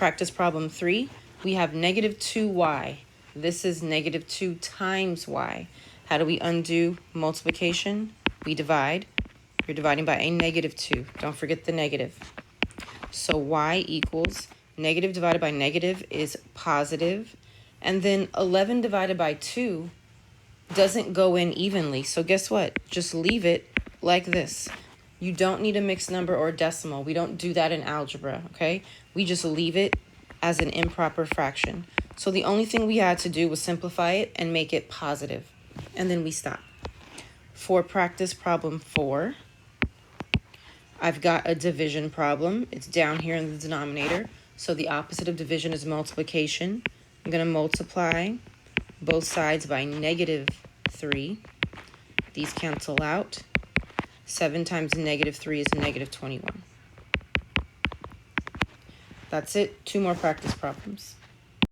Practice problem 3, we have negative 2y. This is negative 2 times y. How do we undo multiplication? We divide. You're dividing by a negative 2. Don't forget the negative. So y equals negative divided by negative is positive. And then 11 divided by 2 doesn't go in evenly. So guess what? Just leave it like this. You don't need a mixed number or decimal. We don't do that in algebra, okay? We just leave it as an improper fraction. So the only thing we had to do was simplify it and make it positive. And then we stop. For practice problem 4, I've got a division problem. It's down here in the denominator. So the opposite of division is multiplication. I'm going to multiply both sides by negative 3. These cancel out. 7 times negative 3 is negative 21. That's it. 2 more practice problems.